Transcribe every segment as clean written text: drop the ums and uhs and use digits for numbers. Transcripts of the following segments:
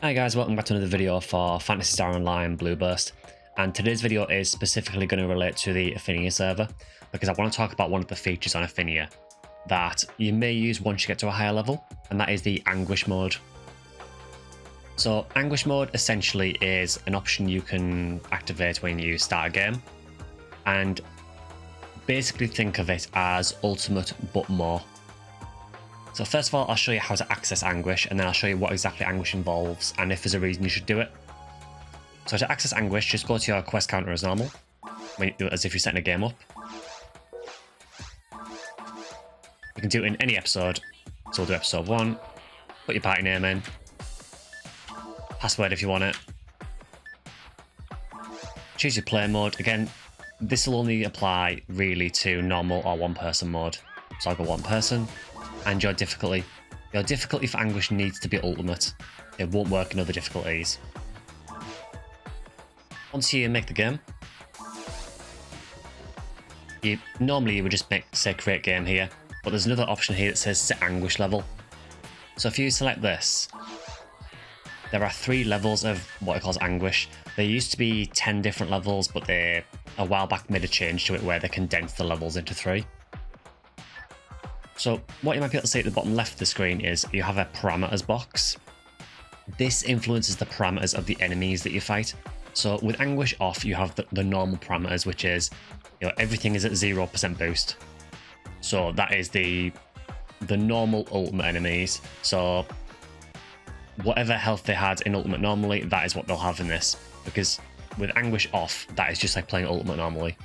Hi guys, welcome back to another video for Phantasy Star Online Blueburst, and today's video is specifically going to relate to the Ephinea server because I want to talk about one of the features on Ephinea that you may use once you get to a higher level, and that is the Anguish mode. So Anguish mode essentially is an option you can activate when you start a game, and basically think of it as ultimate but more. So first of all, I'll show you how to access Anguish, and then I'll show you what exactly Anguish involves and if there's a reason you should do it. So to access Anguish, just go to your quest counter as normal, as if you're setting a game up. You can do it in any episode, so we'll do episode 1, put your party name in, password if you want it, choose your play mode. Again, this will only apply really to normal or one person mode, so I'll go one person. And your difficulty for Anguish needs to be ultimate. It won't work in other difficulties. Once you make the game, normally you would just say create game here, but there's another option here that says set Anguish level. So if you select this, there are 3 levels of what it calls Anguish. There used to be 10 different levels, but they a while back made a change to it where they condensed the levels into 3. So what you might be able to see at the bottom left of the screen is you have a parameters box. This influences the parameters of the enemies that you fight. So with Anguish off, you have the normal parameters, which is, everything is at 0% boost. So that is the normal ultimate enemies. So whatever health they had in ultimate normally, that is what they'll have in this. Because with Anguish off, that is just like playing ultimate normally.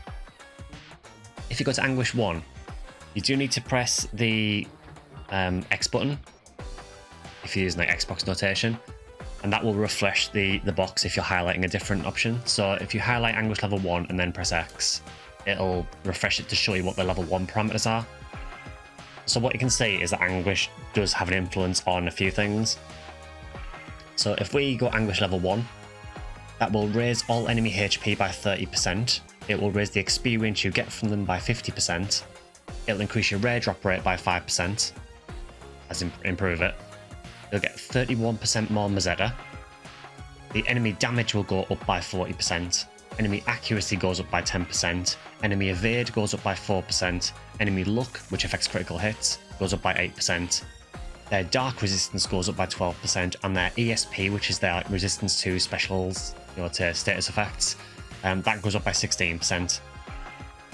If you go to Anguish 1, you do need to press the X button if you're using like Xbox notation, and that will refresh the box if you're highlighting a different option. So if you highlight Anguish level 1 and then press X, it'll refresh it to show you what the level 1 parameters are. So what you can see is that Anguish does have an influence on a few things. So if we go Anguish level 1, that will raise all enemy HP by 30%. It will raise the experience you get from them by 50%. It'll increase your rare drop rate by 5%, as improve it. You'll get 31% more Mazeda. The enemy damage will go up by 40%. Enemy accuracy goes up by 10%. Enemy evade goes up by 4%. Enemy luck, which affects critical hits, goes up by 8%. Their dark resistance goes up by 12%, and their ESP, which is their resistance to specials, to status effects, that goes up by 16%.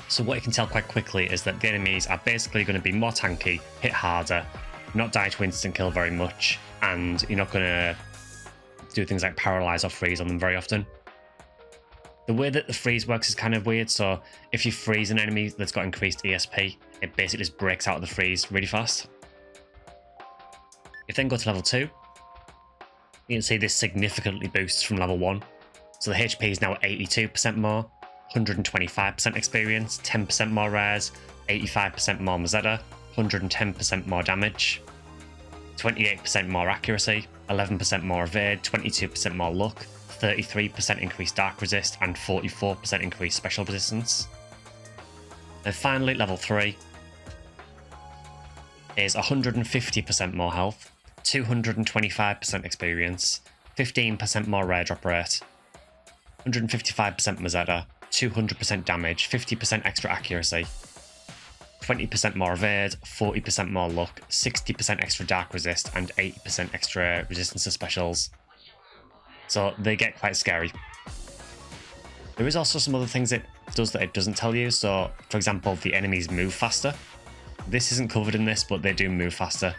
So what you can tell quite quickly is that the enemies are basically going to be more tanky, hit harder, not die to instant kill very much, and you're not going to do things like paralyze or freeze on them very often. The way that the freeze works is kind of weird, so if you freeze an enemy that's got increased ESP, it basically just breaks out of the freeze really fast. If you then go to level 2, you can see this significantly boosts from level 1. So the HP is now 82% more, 125% experience, 10% more rares, 85% more Mazeda, 110% more damage, 28% more accuracy, 11% more evade, 22% more luck, 33% increased dark resist, and 44% increased special resistance. And finally, level 3 is 150% more health, 225% experience, 15% more rare drop rate, 155% Mazeda, 200% damage, 50% extra accuracy, 20% more evade, 40% more luck, 60% extra dark resist, and 80% extra resistance to specials. So they get quite scary. There is also some other things it does that it doesn't tell you. So, for example, the enemies move faster. This isn't covered in this, but they do move faster.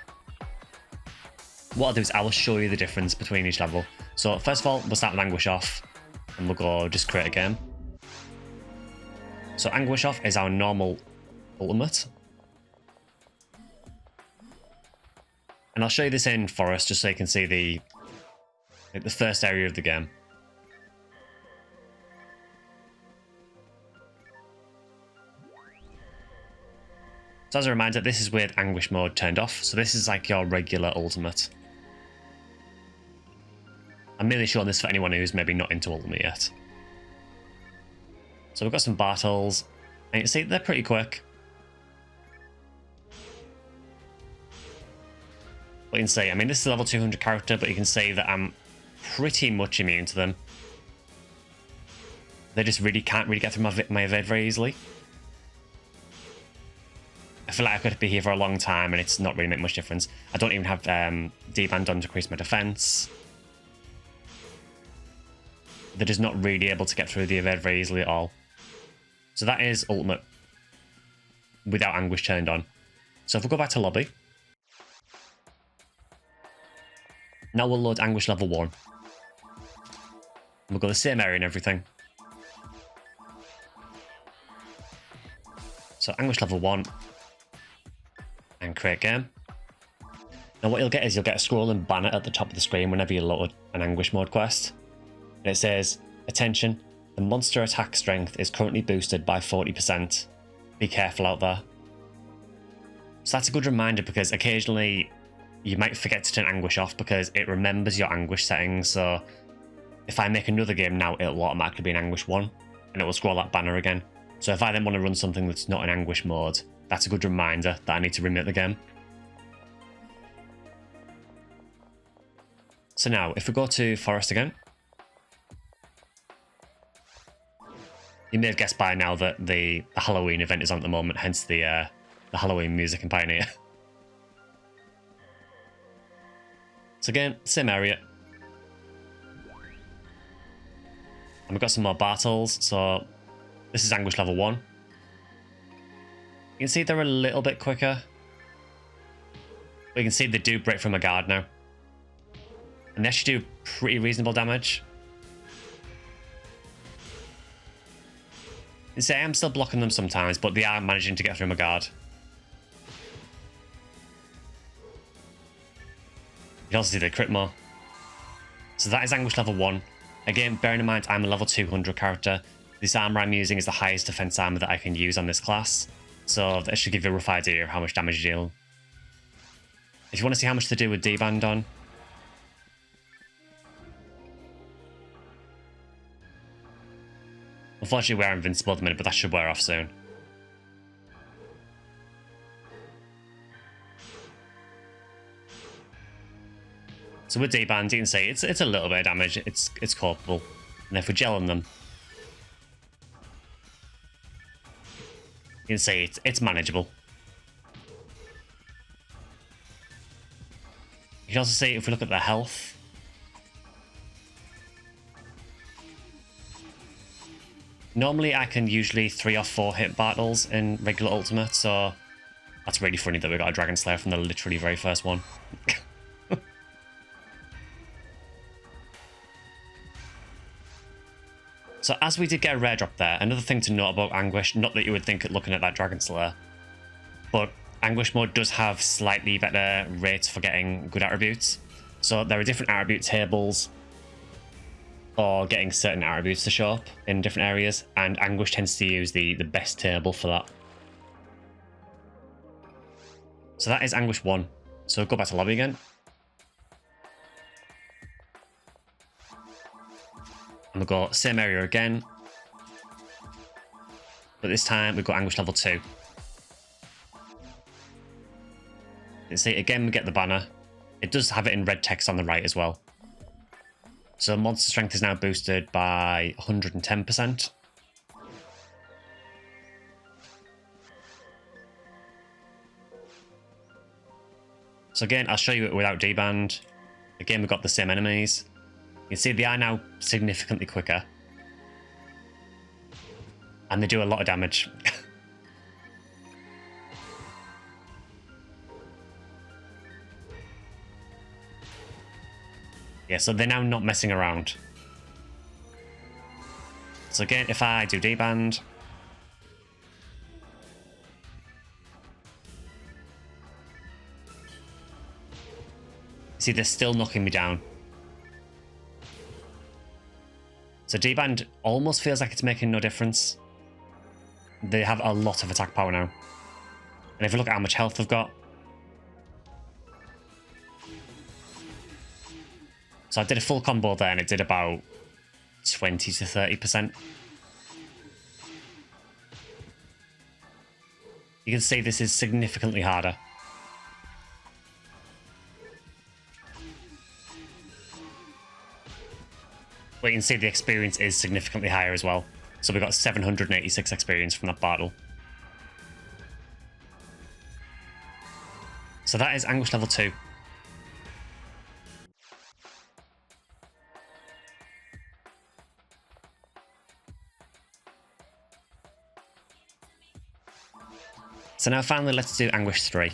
What I'll do is I will show you the difference between each level. So first of all, we'll start with Anguish off, and we'll go just create a game. So Anguish off is our normal ultimate. And I'll show you this in Forest just so you can see the first area of the game. So as a reminder, this is with Anguish mode turned off. So this is like your regular ultimate. I'm merely showing this for anyone who's maybe not into ultimate yet. So we've got some battles, and you can see they're pretty quick. But you can see, I mean, this is a level 200 character, but you can see that I'm pretty much immune to them. They just really can't get through my evade very easily. I feel like I could be here for a long time and it's not really make much difference. I don't even have D-band on to increase my defense. They're just not really able to get through the evade very easily at all. So that is ultimate without Anguish turned on. So if we go back to lobby, now we'll load Anguish level 1. We'll go the same area and everything. So Anguish level 1 and create game. Now what you'll get is you'll get a scrolling banner at the top of the screen whenever you load an Anguish mode quest. And it says, attention, the monster attack strength is currently boosted by 40%. Be careful out there. So that's a good reminder because occasionally you might forget to turn Anguish off because it remembers your Anguish settings. So if I make another game now, it'll automatically be an Anguish 1 and it will scroll that banner again. So if I then want to run something that's not in Anguish mode, that's a good reminder that I need to remit the game. So now, if we go to Forest again, you may have guessed by now that the Halloween event is on at the moment, hence the Halloween music in Pioneer. So again, same area. And we've got some more battles, so this is Anguish level 1. You can see they're a little bit quicker. But you can see they do break from a guard now. And they actually do pretty reasonable damage. You see, I am still blocking them sometimes, but they are managing to get through my guard. You can also see they crit more. So that is Anguish level 1. Again, bearing in mind I'm a level 200 character. This armor I'm using is the highest defense armor that I can use on this class. So that should give you a rough idea of how much damage you deal. If you want to see how much to do with D-band on, unfortunately we are invincible at the minute, but that should wear off soon. So with D-band, you can see it's a little bit of damage. It's culpable. And if we gel on them, you can see it's manageable. You can also see if we look at the health. Normally I can usually 3 or 4 hit battles in regular ultimate, so that's really funny that we got a Dragon Slayer from the literally very first one. So as we did get a rare drop there, another thing to note about Anguish, not that you would think it looking at that Dragon Slayer, but Anguish mode does have slightly better rates for getting good attributes. So there are different attribute tables for getting certain attributes to show up in different areas, and Anguish tends to use the best table for that. So that is Anguish 1. So go back to lobby again. And we'll go same area again. But this time we've got Anguish level 2. You see, again we get the banner. It does have it in red text on the right as well. So monster strength is now boosted by 110%. So again, I'll show you it without D-band. Again, we've got the same enemies. You can see they are now significantly quicker. And they do a lot of damage. Yeah, so they're now not messing around. So again, if I do D-band, see, they're still knocking me down. So D-band almost feels like it's making no difference. They have a lot of attack power now. And if you look at how much health they've got. So I did a full combo there and it did about 20 to 30%. You can see this is significantly harder. But you can see the experience is significantly higher as well. So we got 786 experience from that battle. So that is Anguish level 2. So now finally let's do Anguish 3.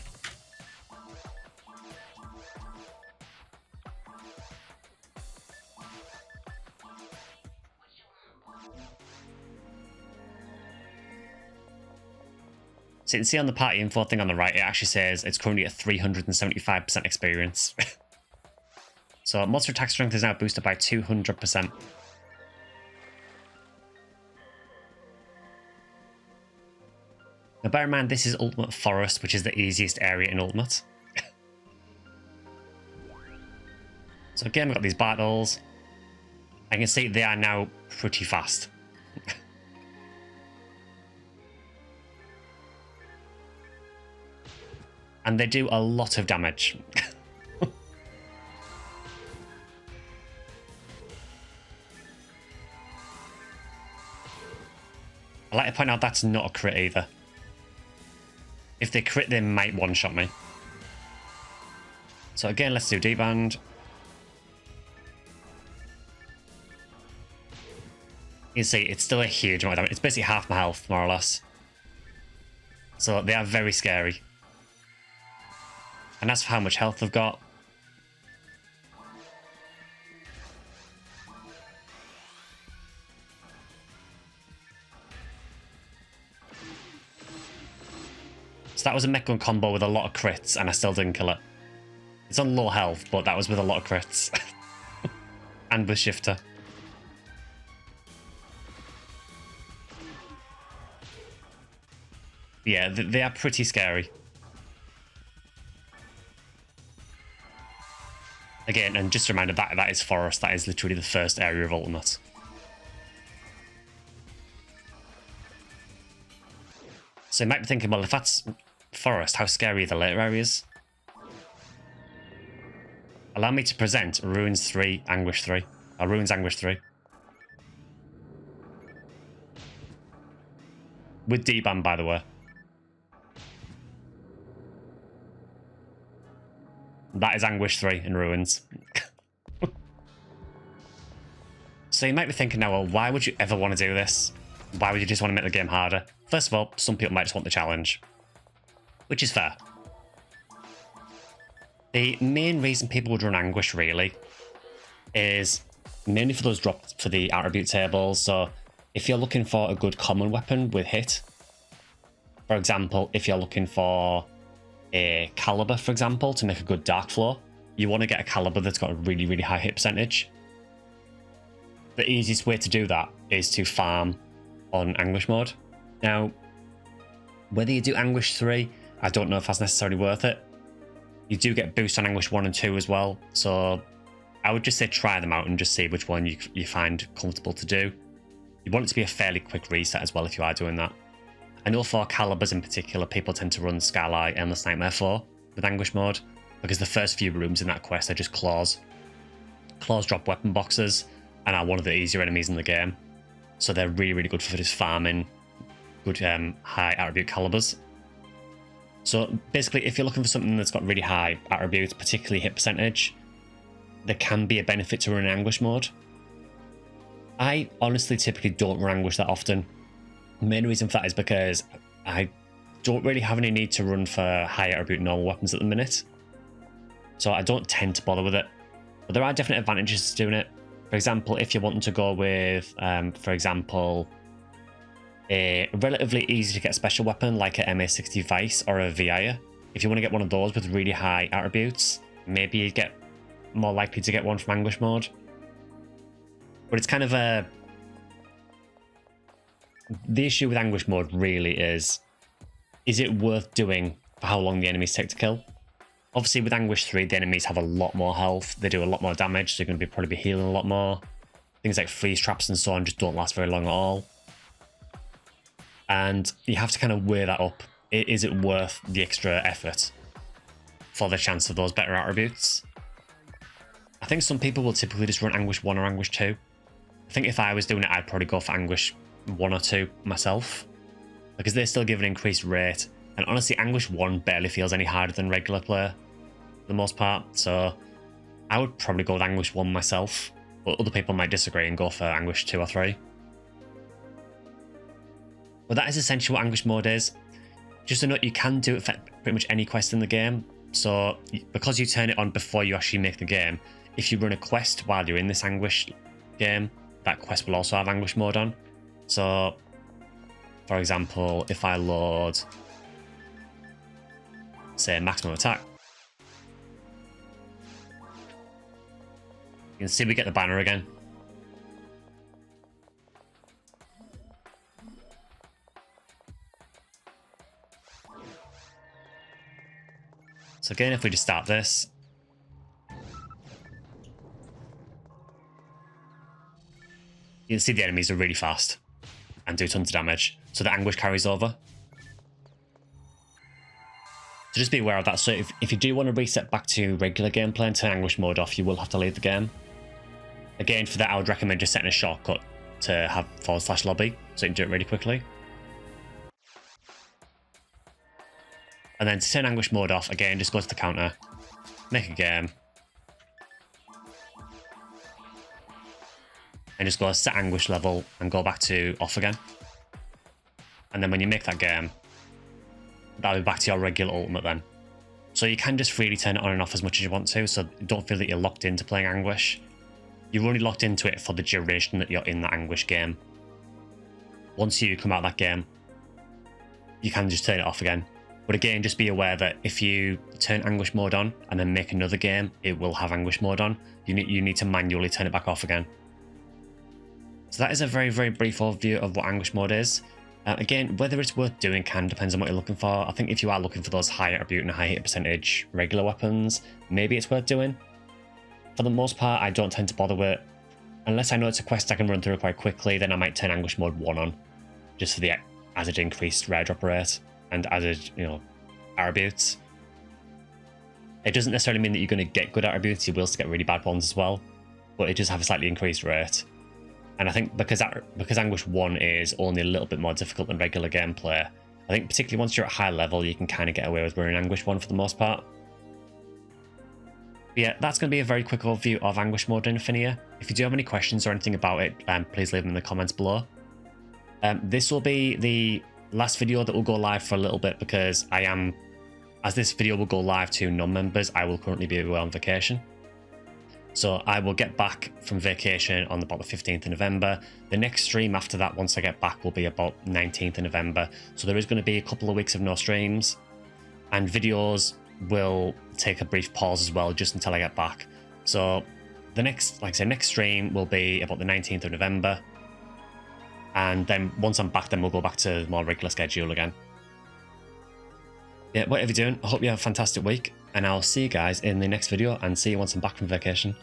So you can see on the party info thing on the right, it actually says it's currently at 375% experience. So monster attack strength is now boosted by 200%. Now bear in mind, this is Ultimate Forest, which is the easiest area in Ultimate. So again, we've got these battles. I can see they are now pretty fast. And they do a lot of damage. I like to point out that's not a crit either. If they crit, they might one-shot me. So again, let's do D-Band. You see, it's still a huge amount of damage. It's basically half my health, more or less. So they are very scary. And that's for how much health they've got. So that was a mech gun combo with a lot of crits, and I still didn't kill it. It's on low health, but that was with a lot of crits. And with Shifter. Yeah, they are pretty scary. Again, and just a reminder, that is Forest. That is literally the first area of Ultimate. So you might be thinking, well, if that's Forest, how scary are the later areas? Allow me to present Ruins 3, Anguish 3. Or Ruins Anguish 3. With D-Band, by the way. That is Anguish 3 in Ruins. So you might be thinking now, well, why would you ever want to do this? Why would you just want to make the game harder? First of all, some people might just want the challenge. Which is fair. The main reason people would run Anguish, really, is mainly for those drops for the attribute tables. So if you're looking for a good common weapon with hit, for example, if you're looking for a caliber, for example, to make a good dark flow, you want to get a caliber that's got a really, really high hit percentage. The easiest way to do that is to farm on Anguish mode. Now, whether you do Anguish 3, I don't know if that's necessarily worth it. You do get boost on Anguish 1 and 2 as well, so I would just say try them out and just see which one you find comfortable to do. You want it to be a fairly quick reset as well if you are doing that. I know for calibers in particular, people tend to run Skyly Endless Nightmare 4 with Anguish mode, because the first few rooms in that quest are just claws. Claws drop weapon boxes and are one of the easier enemies in the game. So they're really, really good for just farming good high attribute calibers. So basically, if you're looking for something that's got really high attributes, particularly hit percentage, there can be a benefit to running Anguish mode. I honestly typically don't run Anguish that often. The main reason for that is because I don't really have any need to run for high attribute normal weapons at the minute. So I don't tend to bother with it. But there are definite advantages to doing it. For example, if you're wanting to go with, for example, a relatively easy to get special weapon like a MA60 Vice or a VIA, if you want to get one of those with really high attributes, maybe you get more likely to get one from Anguish mode. But it's kind of a... The issue with Anguish mode really is it worth doing for how long the enemies take to kill? Obviously with Anguish 3, the enemies have a lot more health, they do a lot more damage, so you're going to probably be healing a lot more. Things like freeze traps and so on just don't last very long at all. And you have to kind of weigh that up. Is it worth the extra effort for the chance of those better attributes? I think some people will typically just run Anguish 1 or Anguish 2. I think if I was doing it, I'd probably go for Anguish 1 or 2 myself, because they still give an increased rate. And honestly, Anguish 1 barely feels any harder than regular play for the most part. So I would probably go with Anguish 1 myself, but other people might disagree and go for Anguish 2 or 3. But that is essentially what Anguish mode is. Just a note, you can do it for pretty much any quest in the game. So because you turn it on before you actually make the game, if you run a quest while you're in this Anguish game, that quest will also have Anguish mode on. So, for example, if I load, say, maximum attack, you can see we get the banner again. So again, if we just start this, you can see the enemies are really fast and do tons of damage. So the Anguish carries over. So just be aware of that. So if you do want to reset back to regular gameplay and turn Anguish mode off, you will have to leave the game. Again, for that, I would recommend just setting a shortcut to have /lobby so you can do it really quickly. And then to turn Anguish mode off, again, just go to the counter, make a game, and just go set Anguish level and go back to off again. And then when you make that game, that'll be back to your regular ultimate then. So you can just freely turn it on and off as much as you want to, so don't feel that you're locked into playing Anguish. You're only locked into it for the duration that you're in the Anguish game. Once you come out of that game, you can just turn it off again. But again, just be aware that if you turn Anguish mode on and then make another game, it will have Anguish mode on. You need to manually turn it back off again. So that is a very, very brief overview of what Anguish mode is. Again, whether it's worth doing depends on what you're looking for. I think if you are looking for those high attribute and high hit percentage regular weapons, maybe it's worth doing. For the most part, I don't tend to bother with it. Unless I know it's a quest I can run through quite quickly, then I might turn Anguish mode 1 on, just for the added increased rare drop rate and added, attributes. It doesn't necessarily mean that you're going to get good attributes, you will still get really bad ones as well, but it does have a slightly increased rate. And I think because Anguish 1 is only a little bit more difficult than regular gameplay, I think particularly once you're at high level, you can kind of get away with running Anguish 1 for the most part. But yeah, that's going to be a very quick overview of Anguish mode in Ephinea. If you do have any questions or anything about it, please leave them in the comments below. This will be the last video that will go live for a little bit because as this video will go live to non-members, I will currently be away on vacation. So I will get back from vacation on about the 15th of November. The next stream after that, once I get back, will be about 19th of November. So there is going to be a couple of weeks of no streams, and videos will take a brief pause as well, just until I get back. So the next, next stream will be about the 19th of November. And then once I'm back, then we'll go back to the more regular schedule again. Yeah, whatever you're doing, I hope you have a fantastic week, and I'll see you guys in the next video and see you once I'm back from vacation.